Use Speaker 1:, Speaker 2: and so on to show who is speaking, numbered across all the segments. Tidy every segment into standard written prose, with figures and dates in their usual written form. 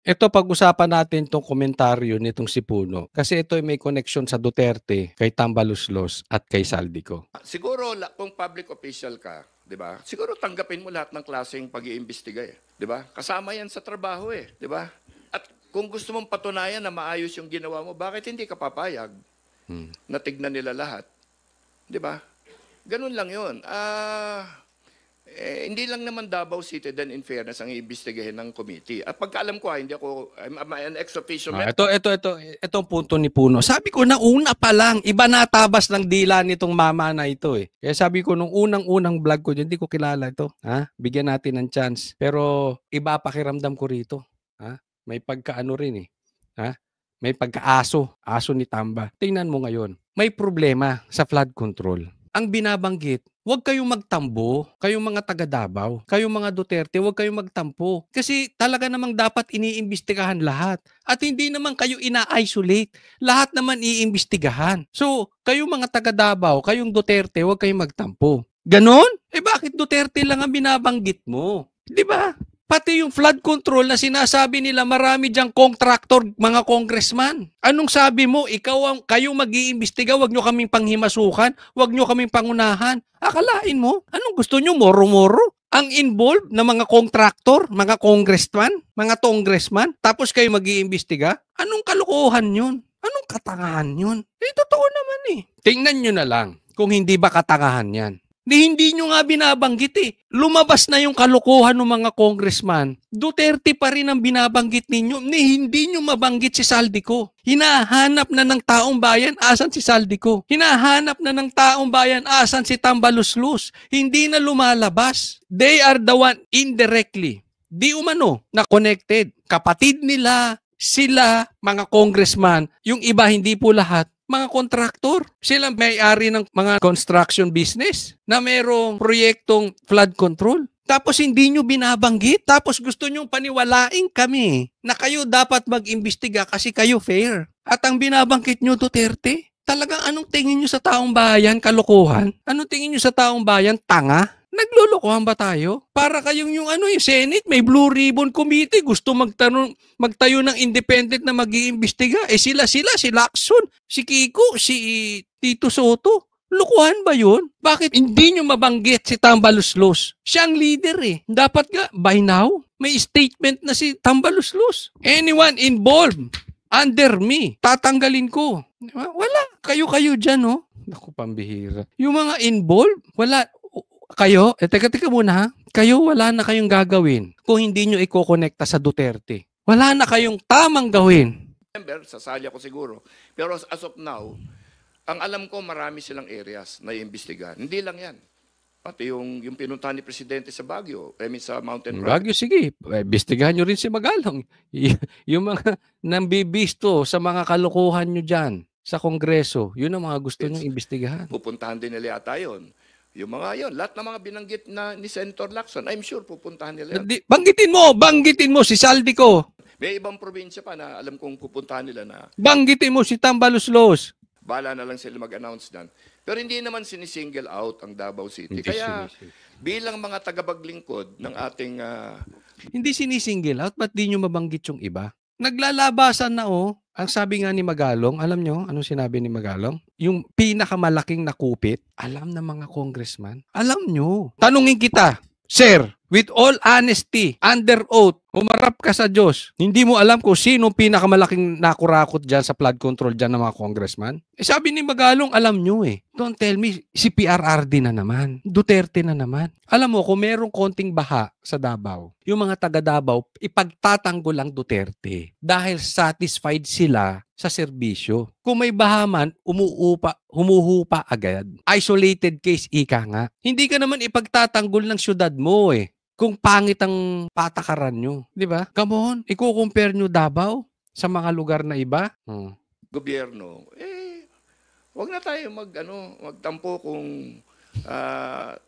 Speaker 1: Ito pag-usapan natin 'tong komentaryo nitong si Puno, kasi ito ay may koneksyon sa Duterte, kay Tambaluslos at kay Saldico.
Speaker 2: Siguro kung public official ka, 'di ba? Siguro tanggapin mo lahat ng klaseng pag-iimbestiga eh, 'di ba? Kasama 'yan sa trabaho eh, 'di ba? At kung gusto mong patunayan na maayos yung ginawa mo, bakit hindi ka papayag na tignan nila lahat? 'Di ba? Ganun lang 'yun. Hindi lang naman Davao City then in fairness ang iimbestigahin ng committee. At pagkaalam ko, hindi ako, I'm an ex-officio member.
Speaker 1: Itong punto ni Puno. Sabi ko na una pa lang, iba natabas ng dila nitong mama na ito eh. Kaya sabi ko nung unang-unang vlog ko, hindi ko kilala ito. Ha? Bigyan natin ng chance. Pero iba pakiramdam ko rito. Ha? May pagkaano rin eh. Ha? May pagkaaso. Aso ni Tamba. Tingnan mo ngayon. May problema sa flood control. Ang binabanggit, huwag kayong magtambo, kayong mga taga Davao, kayong mga Duterte, huwag kayong magtampo. Kasi talaga namang dapat iniimbestigahan lahat. At hindi naman kayo ina-isolate. Lahat naman iimbestigahan. So, kayong mga taga Davao, kayong Duterte, huwag kayong magtampo. Ganon? Eh bakit Duterte lang ang binabanggit mo? Di ba? Pati yung flood control na sinasabi nila marami diyang contractor, mga congressman. Anong sabi mo? Kayong mag-iimbestiga, wag nyo kaming panghimasukan, wag nyo kaming pangunahan. Akalain mo? Anong gusto nyo? Moro-moro? Ang involved na mga contractor, mga congressman, tapos kayo mag-iimbestiga? Anong kalokohan yun? Anong katangahan yun? Eh, totoo naman eh. Tingnan nyo na lang kung hindi ba katangahan yan. Hindi nyo nga binabanggit eh. Lumabas na yung kalokohan ng mga congressman. Duterte pa rin ang binabanggit ninyo. Hindi nyo mabanggit si Saldico. Hinahanap na ng taong bayan, asan si Saldico? Hinahanap na ng taong bayan, asan si Tambaluslos? Hindi na lumalabas. They are the one indirectly. Di umano na connected. Kapatid nila, sila, mga congressman, yung iba hindi po lahat, mga kontraktor. Sila may-ari ng mga construction business na mayroong proyektong flood control. Tapos hindi nyo binabanggit. Tapos gusto nyo paniwalain kami na kayo dapat mag-imbestiga kasi kayo fair. At ang binabanggit nyo, Duterte, talagang anong tingin nyo sa taong bayan? Kalokohan? Anong tingin nyo sa taong bayan? Tanga? Naglolokohan ba tayo? Para kayong yung Senate, may Blue Ribbon Committee, gusto magtayo ng independent na mag-iimbestiga. Sila, si Lacson, si Kiko, si Tito Soto. Lukuhan ba yun? Bakit hindi nyo mabanggit si Tambaluslos? Siya ang leader eh. Dapat nga, by now, may statement na si Tambaluslos. Anyone involved under me, tatanggalin ko. Wala. Kayo dyan, oh. Naku, pambihira. Yung mga involved, wala. Kayo, teka muna ha. Kayo wala na kayong gagawin kung hindi nyo i-connecta sa Duterte. Wala na kayong tamang gawin.
Speaker 2: Sasali ako siguro. Pero as of now, ang alam ko marami silang areas na iimbestigahan. Hindi lang yan. Pati yung pinuntahan ni Presidente sa Baguio, sa Mountain Province.
Speaker 1: Baguio, sige. Imbestigahan nyo rin si Magalong. Yung mga nambibisto sa mga kalokohan nyo dyan sa Kongreso, yun ang mga gusto nyo imbestigahan.
Speaker 2: Pupuntahan din nila yata yun. Yung mga yon, lahat ng mga binanggit na ni Senator Lacson, I'm sure pupuntahan nila yan.
Speaker 1: Banggitin mo si Saldico.
Speaker 2: May ibang probinsya pa na alam kong pupuntahan nila na.
Speaker 1: Banggitin mo si Tambaluslos.
Speaker 2: Bala na lang sila mag-announce dyan. Pero hindi naman sinisingle out ang Davao City. Kaya bilang mga tagapaglingkod ng ating...
Speaker 1: Hindi sinisingle out, ba't di nyo mabanggit yung iba? Naglalabasan na ang sabi nga ni Magalong, alam nyo, anong sinabi ni Magalong? Yung pinakamalaking nakupit, alam ng mga congressman. Alam nyo. Tanungin kita, Sir, with all honesty, under oath, humarap ka sa Diyos. Hindi mo alam kung sino pinakamalaking nakurakot dyan sa flood control dyan ng mga congressman? Sabi ni Magalong, alam nyo eh. Don't tell me, si PRRD na naman. Duterte na naman. Alam mo, kung merong konting baha sa Davao, yung mga taga Davao, ipagtatanggol ang Duterte dahil satisfied sila sa serbisyo. Kung may baha man, humuhupa agad. Isolated case, ika nga. Hindi ka naman ipagtatanggol ng syudad mo eh. Kung pangit ang patakaran nyo. Di ba? Come on, i-compare nyo Davao sa mga lugar na iba.
Speaker 2: Gobyerno, wag na tayo magtampo kung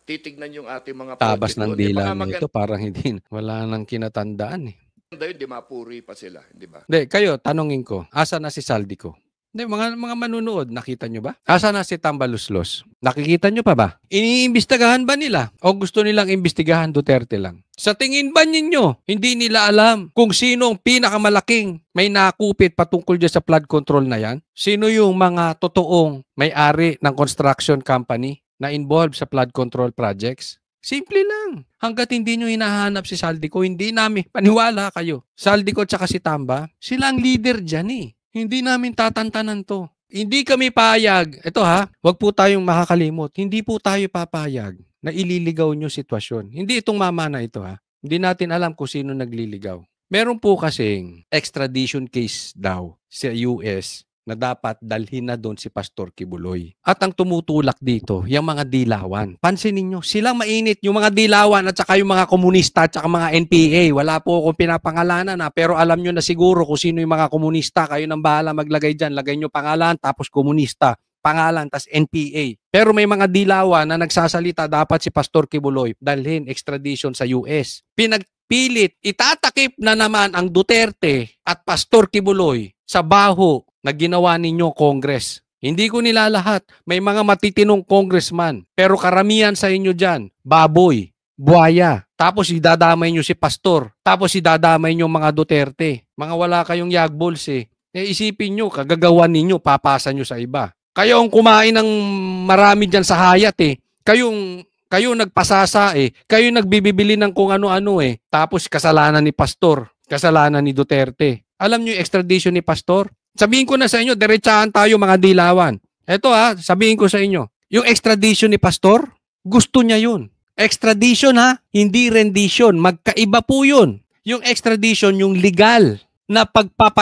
Speaker 2: titignan yung ating mga
Speaker 1: tabas ng dila nito, parang hindi, wala nang kinatandaan eh.
Speaker 2: Di mapuri pa sila, di ba?
Speaker 1: Kayo, tanongin ko, asa na si Saldico? Hindi, mga manunood, nakita nyo ba? Asa na si Tambaluslos? Nakikita nyo pa ba? Iniimbestigahan ba nila? O gusto nilang imbestigahan Duterte lang? Sa tingin ba ninyo, hindi nila alam kung sino ang pinakamalaking may nakupit patungkol dyan sa flood control na yan? Sino yung mga totoong may-ari ng construction company na involved sa flood control projects? Simple lang. Hanggat hindi nyo hinahanap si Saldico, hindi namin, paniwala kayo. Saldico at si Tamba, sila ang leader dyan eh. Hindi namin tatantanan to. Hindi kami payag. Ito ha, wag po tayong makakalimot. Hindi po tayo papayag na ililigaw nyo sitwasyon. Hindi itong mama na ito ha. Hindi natin alam kung sino nagliligaw. Meron po kasing extradition case daw sa US na dapat dalhin na doon si Pastor Kibuloy. At ang tumutulak dito, yung mga dilawan. Pansinin nyo, silang mainit yung mga dilawan at saka yung mga komunista at saka mga NPA. Wala po akong pinapangalanan na, pero alam nyo na siguro kung sino yung mga komunista. Kayo nang bahala maglagay dyan. Lagay nyo pangalan, tapos komunista. Pangalan, tas NPA. Pero may mga dilawan na nagsasalita, dapat si Pastor Kibuloy dalhin extradition sa US. Pinagpilit, itatakip na naman ang Duterte at Pastor Kibuloy sa baho na ginawa ninyo Congress. Hindi ko nilalahat. May mga matitinong congressman. Pero karamihan sa inyo dyan, baboy, buhaya. Tapos idadamay nyo si Pastor. Tapos idadamay nyo mga Duterte. Mga wala kayong yagbols eh. Isipin nyo, kagagawan ninyo, papasa nyo sa iba. Kayo ang kumain ng marami dyan sa hayat eh. Kayo nagpasasa eh. Kayo nagbibili ng kung ano-ano eh. Tapos kasalanan ni Pastor. Kasalanan ni Duterte. Alam nyo yung extradition ni Pastor? Sabihin ko na sa inyo, diretsahan tayo mga dilawan. Eto ha, sabihin ko sa inyo, yung extradition ni Pastor, gusto niya yun. Extradition ha, hindi rendition. Magkaiba po yun. Yung extradition, yung legal na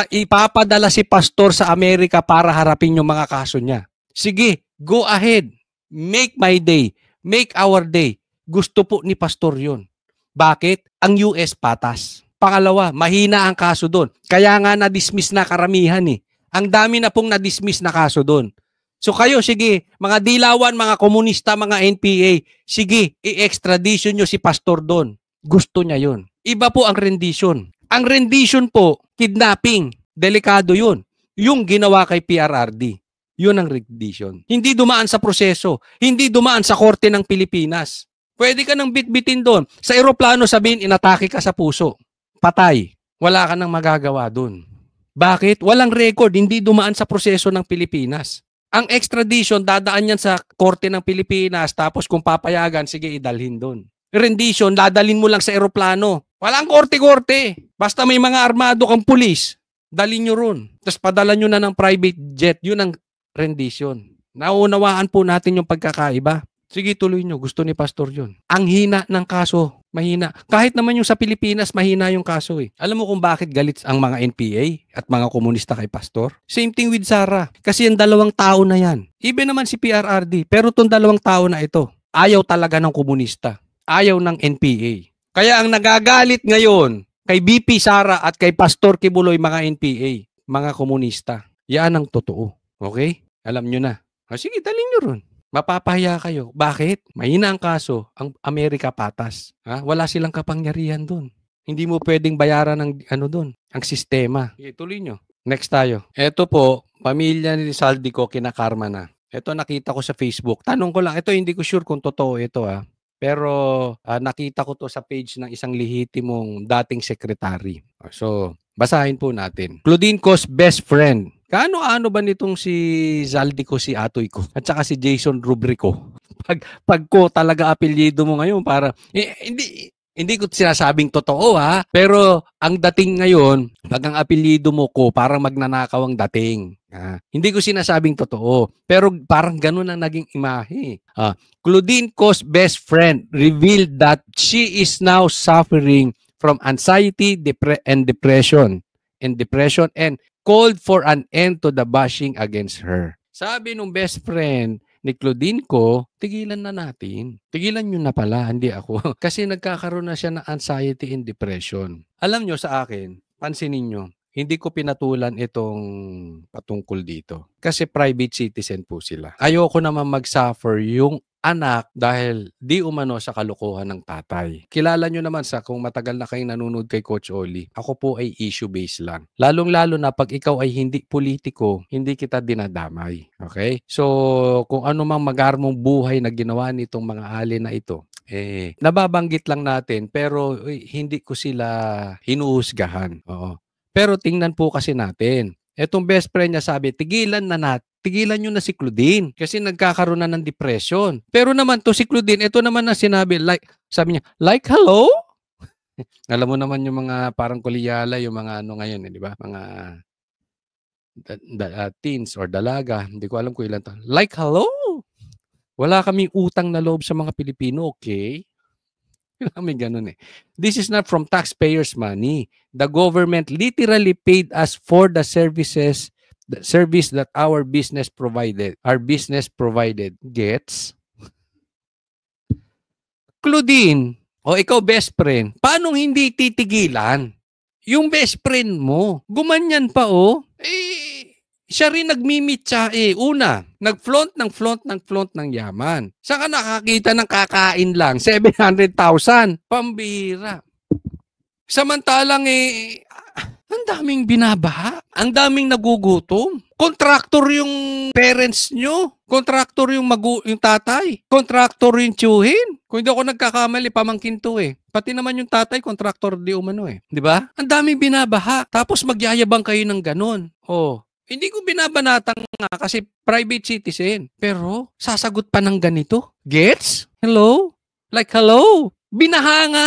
Speaker 1: ipapadala si Pastor sa Amerika para harapin yung mga kaso niya. Sige, go ahead. Make my day. Make our day. Gusto po ni Pastor yun. Bakit? Ang US patas. Pangalawa, mahina ang kaso doon. Kaya nga na-dismiss na karamihan eh. Ang dami na pong na-dismiss na kaso doon. So kayo, sige, mga dilawan, mga komunista, mga NPA, sige, i-extradition nyo si Pastor doon. Gusto niya yun. Iba po ang rendition. Ang rendition po, kidnapping. Delikado yun. Yung ginawa kay PRRD. Yun ang rendition. Hindi dumaan sa proseso. Hindi dumaan sa korte ng Pilipinas. Pwede ka nang bitbitin doon. Sa eroplano sabihin, inatake ka sa puso. Patay. Wala ka nang magagawa dun. Bakit? Walang record. Hindi dumaan sa proseso ng Pilipinas. Ang extradition, dadaan yan sa korte ng Pilipinas. Tapos kung papayagan, sige, idalhin dun. Rendition, dadalhin mo lang sa eroplano. Walang korte-korte. Basta may mga armado kang pulis, dalhin nyo ron. Tapos padala nyo na ng private jet. Yun ang rendition. Naunawaan po natin yung pagkakaiba. Sige, tuloy nyo. Gusto ni Pastor yun. Ang hina ng kaso. Mahina. Kahit naman yung sa Pilipinas, mahina yung kaso eh. Alam mo kung bakit galit ang mga NPA at mga komunista kay Pastor? Same thing with Sara. Kasi yung dalawang tao na yan. Even naman si PRRD. Pero itong dalawang tao na ito, ayaw talaga ng komunista. Ayaw ng NPA. Kaya ang nagagalit ngayon kay BP Sara at kay Pastor Kibuloy, mga NPA, mga komunista. Yan ang totoo. Okay? Alam nyo na. Sige, dalhin nyo ron. Mapapahiya kayo. Bakit? Mahina ang kaso. Ang Amerika patas. Wala silang kapangyarihan doon. Hindi mo pwedeng bayaran ng doon. Ang sistema. Okay, tuloy nyo. Next tayo. Ito po, pamilya ni Saldico kinakarma na. Ito nakita ko sa Facebook. Tanong ko lang. Ito hindi ko sure kung totoo ito Pero nakita ko to sa page ng isang lehitimong dating sekretary. So, basahin po natin. Claudine Co's best friend. Kaano-ano ba nitong si Zaldico, si Atoy ko, at saka si Jason Rubrico? Pag ko talaga apelyido mo ngayon, para hindi ko sinasabing totoo pero ang dating ngayon, pag ang apelyido mo ko, parang magnanakaw ang dating. Hindi ko sinasabing totoo, pero parang ganun ang naging imahe. Claudine Co's best friend revealed that she is now suffering from anxiety and depression and called for an end to the bashing against her. Sabi nung best friend ni Claudine Co, tigilan na natin. Tigilan nyo na pala, hindi ako. Kasi nagkakaroon na siya ng anxiety and depression. Alam nyo sa akin, pansinin nyo, hindi ko pinatulan itong patungkol dito. Kasi private citizen po sila. Ayoko naman mag-suffer yung anak dahil di umano sa kalokohan ng tatay. Kilala nyo naman kung matagal na kayong nanonood kay Coach Oli, ako po ay issue-based lang. Lalong-lalo na pag ikaw ay hindi politiko, hindi kita dinadamay. Okay? So, kung ano mang magarmong buhay na ginawa nitong mga alin na ito, nababanggit lang natin pero hindi ko sila hinuhusgahan. Oo. Pero tingnan po kasi natin. Etong best friend niya sabi, tigilan nyo na si Claudine kasi nagkakaroon na ng depression. Pero naman to si Claudine, ito naman na sinabi, sabi niya, hello? Alam mo naman yung mga parang kuliyala, yung mga ano ngayon, di ba? Mga teens or dalaga, hindi ko alam kung ilan to. Hello? Wala kaming utang na loob sa mga Pilipino, okay? May ganun eh. This is not from taxpayers' money. The government literally paid us for the service that our business provided. Gets? Claudine, ikaw best friend, paano hindi titigilan? Yung best friend mo, gumanyan pa siya rin nagmimitsa Una, nag-flaunt ng yaman. Saan ka nakakita ng kakain lang? 700,000. Pambira. Samantalang ang daming binabaha. Ang daming nagugutom. Kontraktor yung parents nyo. Kontraktor yung tatay. Kontraktor yung tiyuhin. Kung hindi ako nagkakamali, pamangkin to Pati naman yung tatay, kontraktor di umano Di ba? Ang daming binabaha. Tapos magyayabang kayo ng ganun. Hindi ko binabanatang nga kasi private citizen. Pero sasagot pa ng ganito. Gets? Hello? Hello? Binaha nga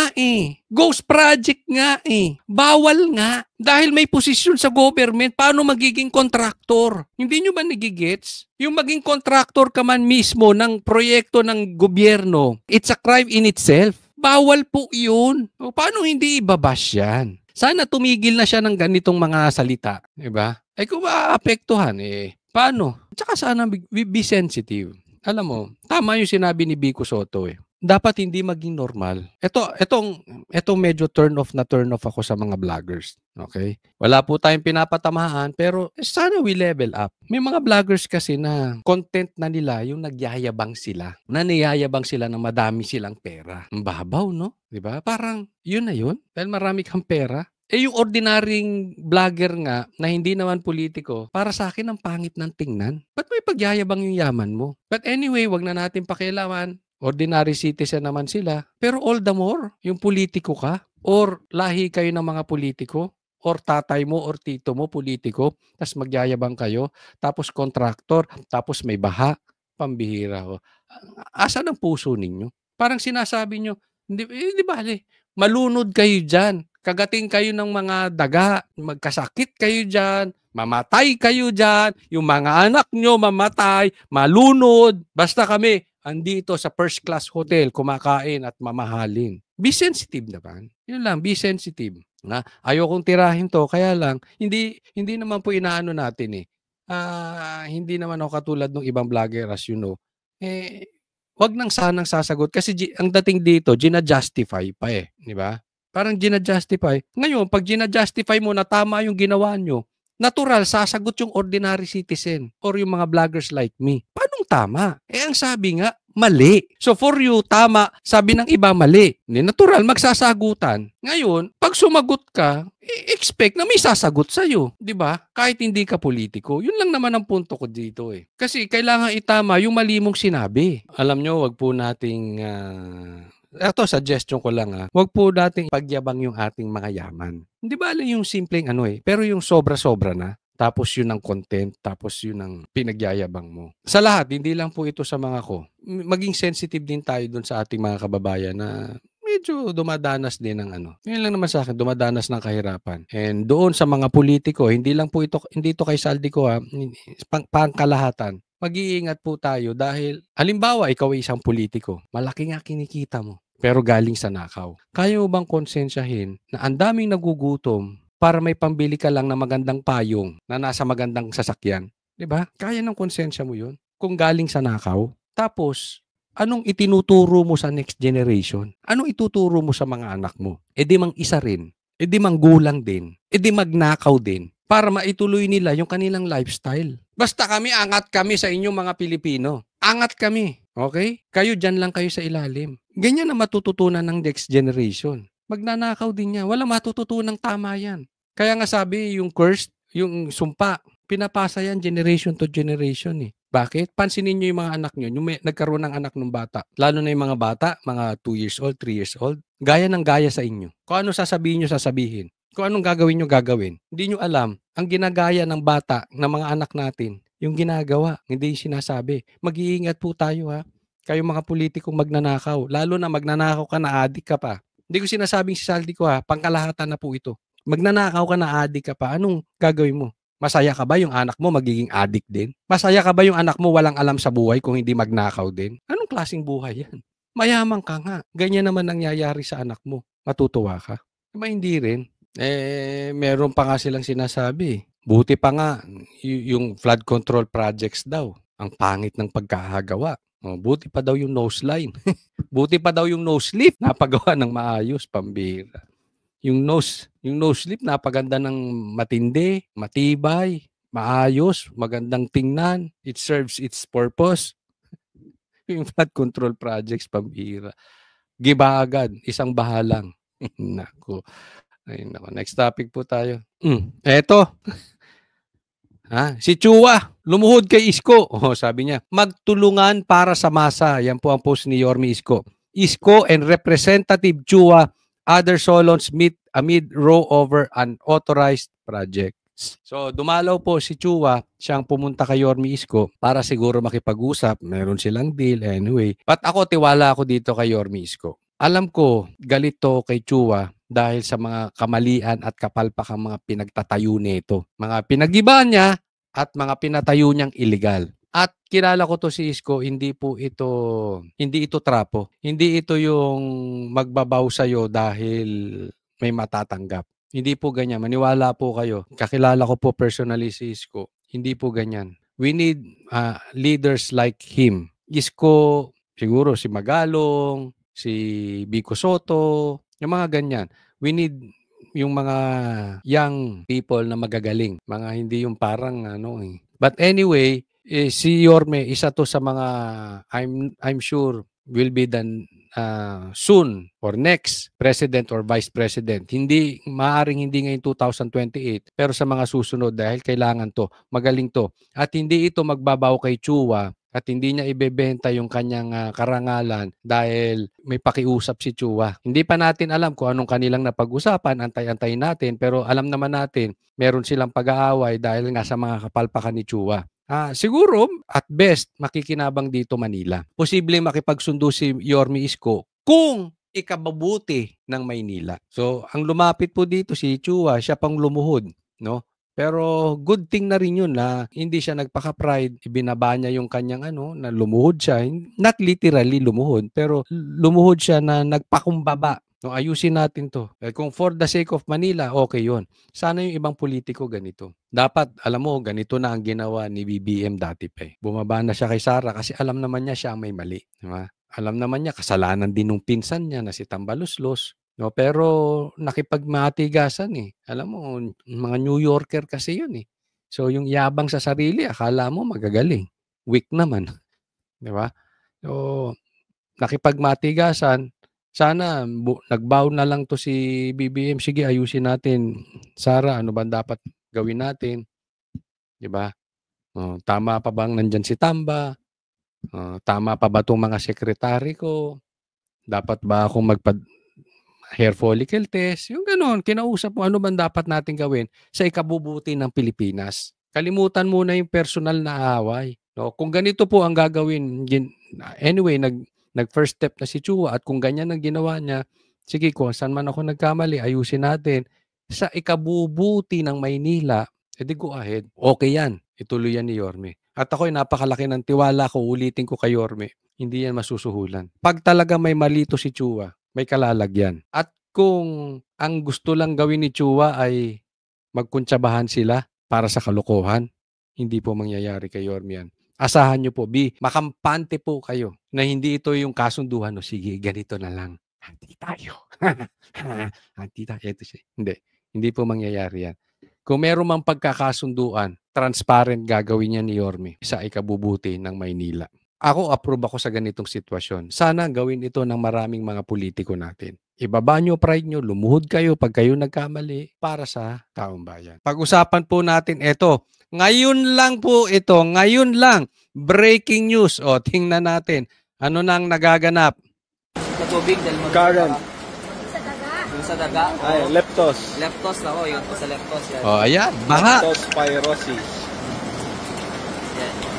Speaker 1: Ghost project nga Bawal nga. Dahil may posisyon sa government, paano magiging kontraktor? Hindi nyo ba nagigets? Yung maging kontraktor ka man mismo ng proyekto ng gobyerno, it's a crime in itself. Bawal po yun. Paano hindi ibabash yan? Sana tumigil na siya ng ganitong mga salita. Diba? Kung maapektuhan, paano? Tsaka sana be sensitive. Alam mo, tama yung sinabi ni Vico Soto Dapat hindi maging normal. Etong medyo turn off ako sa mga vloggers. Okay? Wala po tayong pinapatamahan, pero sana we level up. May mga vloggers kasi na content na nila yung nagyayabang sila. Naniyayabang sila na madami silang pera. Ang babaw, no? Diba? Parang yun na yun. Dahil marami kang pera. Yung ordinaryong vlogger nga na hindi naman politiko, para sa akin ang pangit ng tingnan. Ba't may pagyayabang yung yaman mo? But anyway, wag na natin pakialaman. Ordinary citizen naman sila. Pero all the more, yung politiko ka, or lahi kayo ng mga politiko, or tatay mo or tito mo politiko, tapos magyayabang kayo, tapos contractor, tapos may baha, pambihira ho. Asan ang puso ninyo? Parang sinasabi nyo, di bale, malunod kayo dyan. Kagating kayo ng mga daga, magkasakit kayo dyan, mamatay kayo dyan, yung mga anak nyo mamatay, malunod. Basta kami, andito sa first class hotel, kumakain at mamahalin. Be sensitive naman. Yun lang, be sensitive. Ayokong tirahin to, kaya lang, hindi naman po inaano natin hindi naman ako katulad ng ibang vlogger as you know. Wag nang sanang sasagot kasi ang dating dito, gina-justify pa di ba? Parang gina-justify. Ngayon, pag gina-justify mo na tama yung ginawa nyo, natural, sasagot yung ordinary citizen or yung mga vloggers like me. Paanong tama? Ang sabi nga, mali. So for you, tama. Sabi ng iba, mali. Natural, magsasagutan. Ngayon, pag sumagot ka, expect na may sasagot sa'yo. Diba? Kahit hindi ka politiko. Yun lang naman ang punto ko dito Kasi kailangan itama yung mali mong sinabi. Alam nyo, wag po nating... Ito, suggestion ko lang Huwag po nating pagyabang yung ating mga yaman. Hindi ba yung simpleng pero yung sobra-sobra na. Tapos yun ang content, tapos yun ang pinagyayabang mo. Sa lahat, hindi lang po ito sa mga ko. Maging sensitive din tayo dun sa ating mga kababayan na medyo dumadanas din ng Yun lang naman sa akin, dumadanas ng kahirapan. And doon sa mga politiko, hindi ito kay Saldi ko pangkalahatan. Mag-iingat po tayo dahil halimbawa ikaw ay isang politiko, malaki nga kinikita mo. Pero galing sa nakaw. Kaya mo bang konsensyahin na ang daming nagugutom para may pambili ka lang na magandang payong na nasa magandang sasakyan? Diba? Kaya ng konsensya mo yun? Kung galing sa nakaw. Tapos, anong itinuturo mo sa next generation? Anong ituturo mo sa mga anak mo? Di mang isa rin. Di mang gulang din. Di magnakaw din. Para maituloy nila yung kanilang lifestyle. Basta angat kami sa inyong mga Pilipino. Angat kami, okay? Kayo diyan lang kayo sa ilalim. Ganyan ang matututunan ng next generation. Magnanakaw din yan. Walang matututunang tama yan. Kaya nga sabi yung cursed, yung sumpa, pinapasa yan generation to generation eh. Bakit? Pansinin nyo yung mga anak nyo, yung nagkaroon ng anak ng bata. Lalo na yung mga bata, mga 2 years old, 3 years old. Gaya ng gaya sa inyo. Kung ano sasabihin nyo, sasabihin. Kung anong gagawin nyo, gagawin. Hindi nyo alam, ang ginagaya ng bata, ng mga anak natin, yung ginagawa, hindi yung sinasabi. Mag-iingat po tayo ha. Kayong mga politikong magnanakaw. Lalo na magnanakaw ka na adik ka pa. Hindi ko sinasabing si Saldi ko ha, pangkalahatan na po ito. Magnanakaw ka na adik ka pa, anong gagawin mo? Masaya ka ba yung anak mo magiging addict din? Masaya ka ba yung anak mo walang alam sa buhay kung hindi magnakaw din? Anong klaseng buhay yan? Mayaman ka nga. Ganyan naman nangyayari sa anak mo. Matutuwa ka? Diba hindi rin? Meron pa nga silang sinasabi. Buti pa nga yung flood control projects daw. Ang pangit ng pagkakagawa. Buti pa daw yung nose line. Buti pa daw yung nose lift. Napagawa ng maayos, pambira. Yung nose lift, napaganda ng matindi, matibay, maayos, magandang tingnan. It serves its purpose. Yung flood control projects, pambira. Giba agad, isang bahalang. Naku. Ay, naku. Next topic po tayo. Eto. Si Chua, lumuhod kay Isko. Sabi niya, magtulungan para sa masa. Yan po ang post ni Yorme Isko. Isko and Representative Chua, other Solons meet amid row over unauthorized projects. So, dumalaw po si Chua, siyang pumunta kay Yorme Isko para siguro makipag-usap. Meron silang deal anyway. But ako, tiwala ako dito kay Yorme Isko. Alam ko, galito kay Chua dahil sa mga kamalian at kapalpakang mga pinagtatayo nito. Mga pinag-iba niya at mga pinatayo niyang illegal. At kilala ko to si Isko, hindi ito trapo. Hindi ito yung magbabaw sa'yo dahil may matatanggap. Hindi po ganyan. Maniwala po kayo. Kakilala ko po personally si Isko. Hindi po ganyan. We need leaders like him. Isko, siguro si Magalong, si Vico Soto, yung mga ganyan. We need yung mga young people na magagaling. Mga hindi yung parang But anyway, si Yorme, isa to sa mga I'm sure will be done soon or next president or vice president. Maaring hindi ngayon 2028, pero sa mga susunod dahil kailangan to, magaling to. At hindi ito magbabaw kay Chua at hindi niya ibebenta yung kanyang karangalan dahil may pakiusap si Chua. Hindi pa natin alam kung anong kanilang napag-usapan, antay-antayin natin, pero alam naman natin meron silang pag-aaway dahil nga sa mga kapalpakan ni Chua. Siguro, at best, makikinabang dito Manila. Posibleng makipagsundo si Yorme Isko kung ikababuti ng Maynila. So, ang lumapit po dito si Chua, siya pang lumuhod, no? Pero good thing na rin yun na hindi siya nagpaka-pride, ibinaba niya yung kanyang na lumuhod siya, not literally lumuhod, pero lumuhod siya na nagpakumbaba. No, ayusin natin to. Kung for the sake of Manila, okay yun. Sana yung ibang politiko ganito. Dapat, alam mo, ganito na ang ginawa ni BBM dati pa eh. Bumaba na siya kay Sara kasi alam naman niya siya ang may mali. Diba? Alam naman niya, kasalanan din ng pinsan niya na si Tambaluslos. No, pero nakipagmatigasan eh. Alam mo, mga New Yorker kasi yun eh. So yung yabang sa sarili, akala mo magagaling. Weak naman. Di ba? So, nakipagmatigasan, sana nagbow na lang to si BBM. Sige, ayusin natin. Sara, ano ba dapat gawin natin? Di ba? Tama pa bang nandyan si Tamba? Tama pa ba itong mga sekretary ko? Dapat ba akong hair follicle test, yung gano'n, kinausap mo ano bang dapat natin gawin sa ikabubuti ng Pilipinas. Kalimutan muna yung personal na away. No? Kung ganito po ang gagawin, anyway, nag-first step na si Chua at kung ganyan ang ginawa niya, sige kung saan man ako nagkamali, ayusin natin. Sa ikabubuti ng Maynila, edi go ahead. Okay yan. Ituloy yan ni Yorme. At ako'y napakalaki ng tiwala ko, ulitin ko kay Yorme, hindi yan masusuhulan. Pag talaga may malito si Chua, may kalalagyan. At kung ang gusto lang gawin ni Chua ay magkuntsabahan sila para sa kalokohan, hindi po mangyayari kay Yorme yan. Asahan nyo po, makampante po kayo na hindi ito yung kasunduhan. Sige, ganito na lang. Hanti tayo. Hanti tayo. Ito siya. Hindi po mangyayari yan. Kung meron mang pagkakasunduan, transparent gagawin niya ni Yorme sa ikabubuti ng Maynila. Ako, approve ako sa ganitong sitwasyon. Sana gawin ito ng maraming mga politiko natin. Ibaba nyo pride nyo, lumuhod kayo pag kayo nagkamali para sa taong bayan. Pag-usapan po natin ito. Ngayon lang po ito, ngayon lang. Breaking news. O, tingnan natin. Ano nang nagaganap?
Speaker 3: Sa tubig dahil
Speaker 4: Karen.
Speaker 3: Yung sa daga.
Speaker 4: Ay, leptos.
Speaker 3: Leptos na yung sa leptos yan.
Speaker 1: O, ayan. Baha.
Speaker 4: Leptospirosis.
Speaker 3: Yan.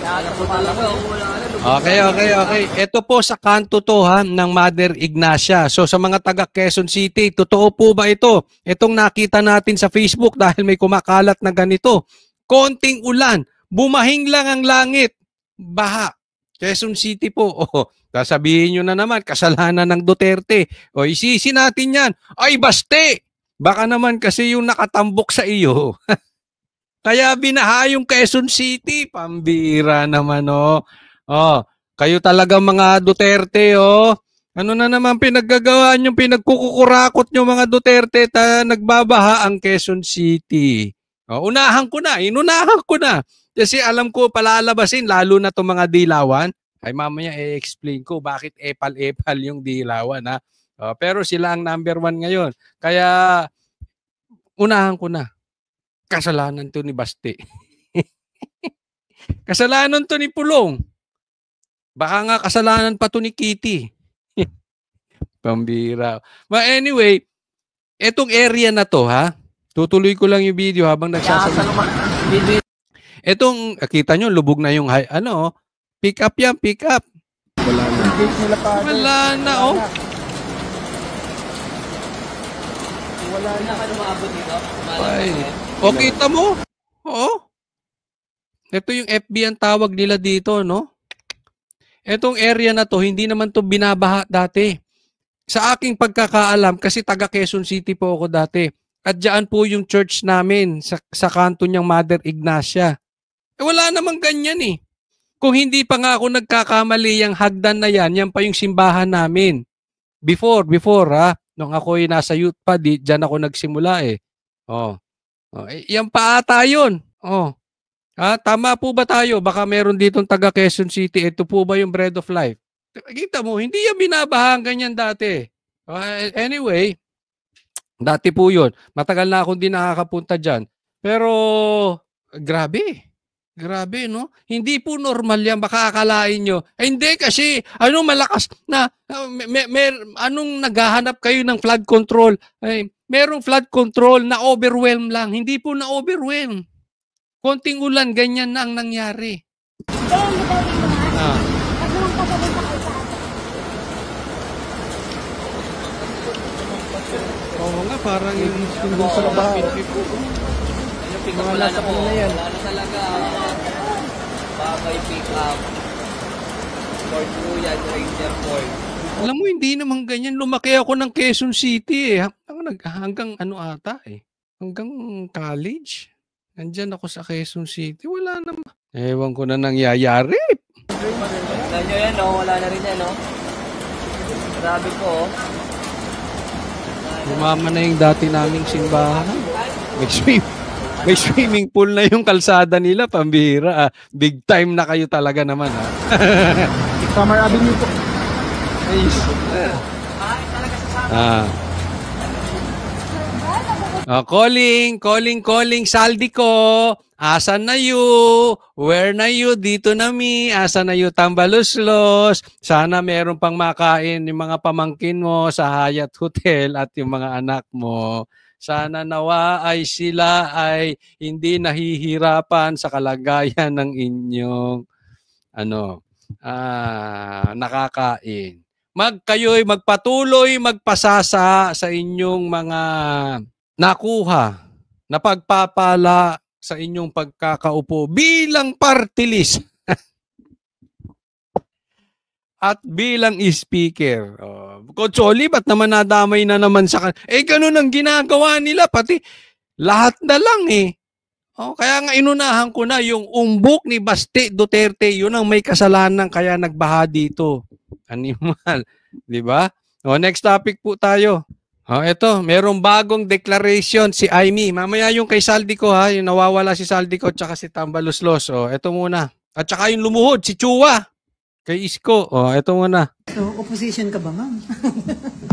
Speaker 3: Alam ko talaga, wala alam.
Speaker 1: Okay. Ito po sa kanto to ha, ng Mother Ignacia. So sa mga taga Quezon City, totoo po ba ito? Itong nakita natin sa Facebook dahil may kumakalat na ganito. Konting ulan, bumahing lang ang langit. Baha. Quezon City po. O, sasabihin nyo na naman, kasalanan ng Duterte. O, isisi natin yan. Ay, baste! Baka naman kasi yung nakatambok sa iyo. Kaya binaha yung Quezon City. Pambira naman, oh. Oh, kayo talaga mga Duterte, oh. Ano na naman pinaggagawa nyo, pinagkukurakot nyo mga Duterte, nagbabaha ang Quezon City. Oh, inunahan ko na. Kasi alam ko palalabasin, lalo na itong mga dilawan. Ay mamaya i-explain ko bakit epal-epal yung dilawan, ha. Oh, pero sila ang number 1 ngayon. Kaya unahan ko na. Kasalanan to ni Baste. Kasalanan to ni Pulong. Baka nga kasalanan pa to ni Kitty. Pambira. But anyway, etong area na to, ha? Tutuloy ko lang yung video habang nagsasalita. Etong, kita nyo, lubog na yung, pick up yan, pick up. Wala na, oh.
Speaker 3: Wala na ka lumabot dito.
Speaker 1: Ay. O, kita mo? Oo. Ito yung FB ang tawag nila dito, no? Etong area na to, hindi naman to binabaha dati. Sa aking pagkakaalam, kasi taga Quezon City po ako dati. At diyan po yung church namin sa kanto niyang Mother Ignacia. Wala namang ganyan eh. Kung hindi pa nga ako nagkakamali yung hagdan na yan pa yung simbahan namin. Before ha, nung ako'y nasa youth pa, diyan ako nagsimula eh. Oh. Yan pa ata yun. Oh. Tama po ba tayo? Baka meron ditong taga Quezon City. Ito po ba yung Bread of Life? Kita mo, hindi yan binabahaan ganyan dati. Anyway, dati po yun. Matagal na akong di nakakapunta dyan. Pero, grabe. Grabe, no? Hindi po normal yan. Baka akalain nyo. Hindi kasi, malakas na, anong naghahanap kayo ng flood control? Merong flood control na overwhelm lang. Hindi po na overwhelm. Konting ulan, ganyan na ang nangyari. Oo nga, parang yung sa labahan.
Speaker 3: Yung pick up wala na po. Wala na talaga. Babay pick up. Ford po yan, Ranger Ford.
Speaker 1: Alam mo, hindi naman ganyan. Lumaki ako ng Quezon City eh. Hanggang hanggang college. Nandyan ako sa Quezon City. Wala naman. Ewan ko na nangyayari.
Speaker 3: Tignan nyo yan, no? Wala na rin yan, no? Grabe po, oh.
Speaker 1: Lumama na yung dati naming simbahan. May swimming pool na yung kalsada nila. Pambira. Big time na kayo talaga naman.
Speaker 4: Summer Avenue po.
Speaker 1: Calling, Saldi ko. Asan na you? Where na you? Dito na mi. Asan na you? Tambaluslos. Sana meron pang makain yung mga pamangkin mo sa Hyatt Hotel at yung mga anak mo. Sana nawa ay sila ay hindi nahihirapan sa kalagayan ng inyong nakakain. Kayo'y magpatuloy magpasasa sa inyong mga nakuha na pagpapala sa inyong pagkakaupo bilang party list at bilang speaker. Coach Oli, ba't naman nadamay na naman sa ganun ang ginagawa nila, pati lahat na lang eh. Kaya nga inunahan ko na yung umbok ni Baste Duterte, yun ang may kasalanan kaya nagbaha dito. Animal, di ba? Next topic po tayo. Ito, merong bagong declaration si Aimee. Mamaya yung kay Saldi ko ha, yung nawawala si Saldi ko tsaka si Tambaluslos. Ito muna. At saka yung lumuhod, si Chua. Kay Isko. Eto muna.
Speaker 5: So, opposition ka ba, ma'am?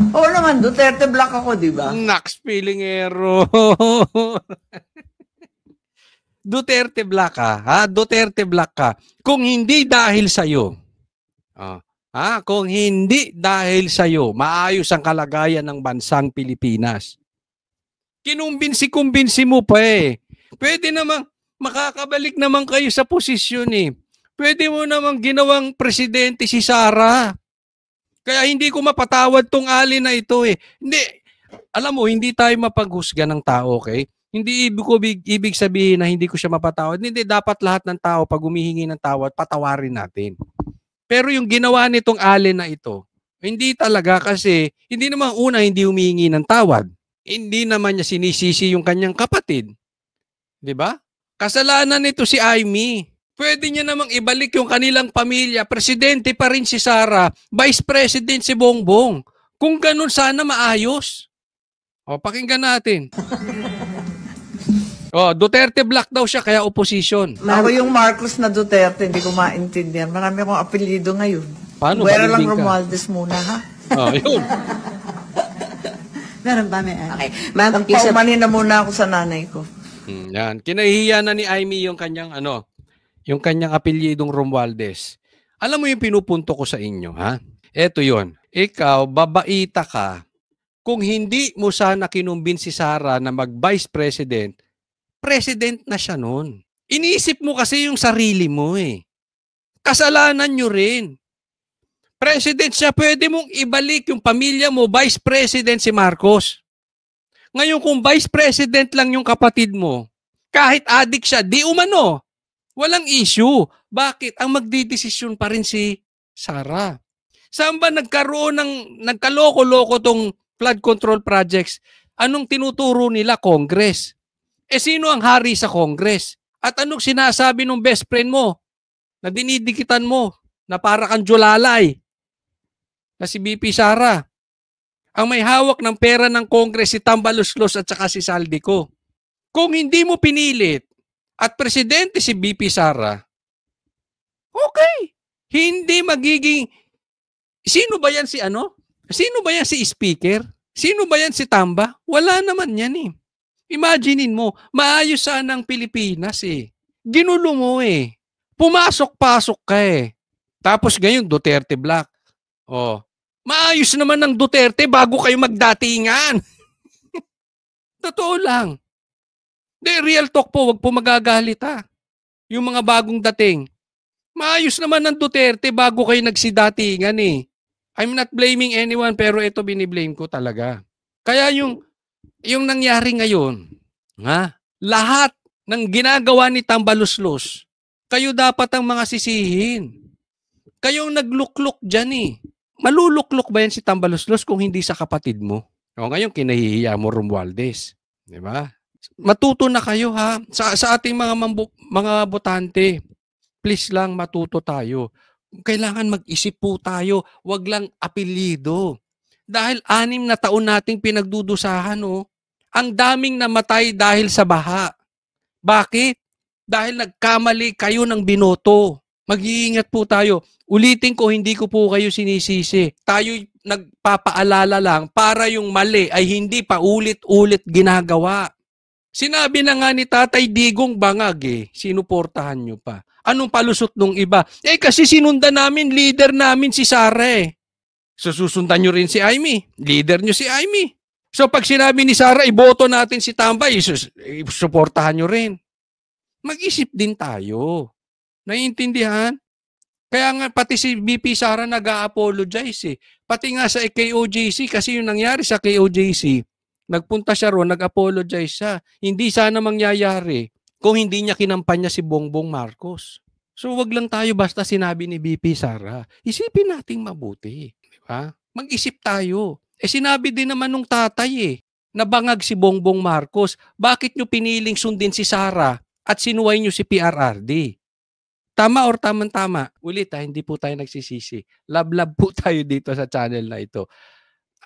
Speaker 6: Oo naman, Duterte Black ako, di ba?
Speaker 1: Nax, pilingero. Duterte Black ka, ha? Duterte Black ka. Kung hindi dahil sa'yo, kung hindi dahil sa'yo, maayos ang kalagayan ng bansang Pilipinas. Kinumbinsi mo pa eh. Pwede namang makakabalik naman kayo sa posisyon eh. Pwede mo namang ginawang presidente si Sara. Kaya hindi ko mapatawad tong alin na ito eh. Hindi, alam mo, hindi tayo mapaghusga ng tao, okay? Hindi ibig sabihin na hindi ko siya mapatawad. Hindi, dapat lahat ng tao, pag humihingi ng tawad, patawarin natin. Pero yung ginawa nitong alin na ito, hindi talaga kasi, hindi naman una hindi humihingi ng tawad. Hindi naman niya sinisisi yung kanyang kapatid. Di ba? Kasalanan nito si Amy. Pwede niya namang ibalik yung kanilang pamilya. Presidente pa rin si Sara. Vice President si Bongbong. Kung ganun, sana maayos. Pakinggan natin. Duterte Black daw siya, kaya opposition.
Speaker 6: Ako yung Marcos na Duterte, hindi ko maintindihan. Marami akong apelyido ngayon.
Speaker 1: Paano?
Speaker 6: Buwera lang
Speaker 1: Malibing ka?
Speaker 6: Romualdez muna, ha?
Speaker 1: Yun.
Speaker 5: Meron ba, may
Speaker 3: Okay. Ma'am,
Speaker 6: Nagpaumanin na muna ako sa nanay ko.
Speaker 1: Yan. Kinahihiya na ni Amy yung kanyang yung kanyang apelyidong Romualdez. Alam mo yung pinupunto ko sa inyo, ha? Eto yon. Ikaw, babaita ka. Kung hindi mo sana kinumbin si Sara na mag-vice president, president na siya noon. Iniisip mo kasi yung sarili mo eh. Kasalanan nyo rin. President siya, pwede mong ibalik yung pamilya mo, vice president si Marcos. Ngayon kung vice president lang yung kapatid mo, kahit adik siya, di umano. Walang issue. Bakit? Ang magdidesisyon pa rin si Sara. Saan ba nagkaloko-loko tong flood control projects? Anong tinuturo nila? Congress. Sino ang hari sa Congress? At anong sinasabi ng best friend mo na dinidikitan mo na para kang julalay na si BP Sara? Ang may hawak ng pera ng Congress si Tambaluslos at saka si Saldico. Kung hindi mo pinilit at presidente si BP Sara, okay. Hindi magiging, sino ba yan si Sino ba yan si speaker? Sino ba yan si Tamba? Wala naman yan eh. Imaginein mo, maayos sana ang Pilipinas eh. Ginulo mo eh. Pumasok-pasok ka eh. Tapos ngayon, Duterte Black. Maayos naman ng Duterte bago kayo magdatingan. Totoo lang. Real talk po, wag po magagalit ha. Yung mga bagong dating. Maayos naman ng Duterte bago kayo nagsidatingan eh. I'm not blaming anyone pero ito biniblame ko talaga. Kaya yung nangyari ngayon, lahat ng ginagawa ni Tambaluslos, kayo dapat ang mga sisihin. Kayong naglukluk dyan eh. Malulukluk ba yan si Tambaluslos kung hindi sa kapatid mo? Ngayon kinahihiya mo Romualdez. Di ba? Matuto na kayo ha. Sa ating mga botante, please lang matuto tayo. Kailangan mag-isip po tayo. Wag lang apelyido. Dahil 6 na taon nating pinagdudusahan, ang daming namatay dahil sa baha. Bakit? Dahil nagkamali kayo ng binoto. Mag-iingat po tayo. Ulitin ko, hindi ko po kayo sinisisi. Tayo nagpapaalala lang para yung mali ay hindi pa ulit-ulit ginagawa. Sinabi na nga ni Tatay Digong Bangag sinuportahan nyo pa. Anong palusot nung iba? Kasi sinundan namin, leader namin si Sara eh. So susundan nyo rin si Amy. Leader nyo si Amy. So pag sinabi ni Sara, iboto natin si Tambay, suportahan nyo rin. Mag-isip din tayo. Naiintindihan? Kaya nga pati si BP Sara nag-a-apologize eh. Pati nga sa KOJC, kasi yung nangyari sa KOJC, nagpunta siya ron, nag-apologize siya. Hindi sana mangyayari kung hindi niya kinampanya si Bongbong Marcos. So wag lang tayo basta sinabi ni BP Sara. Isipin nating mabuti. Di ba? Mag-isip tayo. Sinabi din naman nung tatay nabangag si Bongbong Marcos. Bakit nyo piniling sundin si Sara at sinuway nyo si PRRD? Tama or tama-tama? Ulit hindi po tayo nagsisisi. Love po tayo dito sa channel na ito.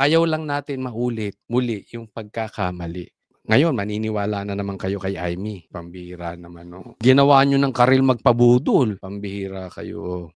Speaker 1: Ayaw lang natin maulit muli yung pagkakamali. Ngayon, maniniwala na naman kayo kay Aimee. Pambihira naman, no? Ginawa nyo ng Karil magpabudol. Pambihira kayo.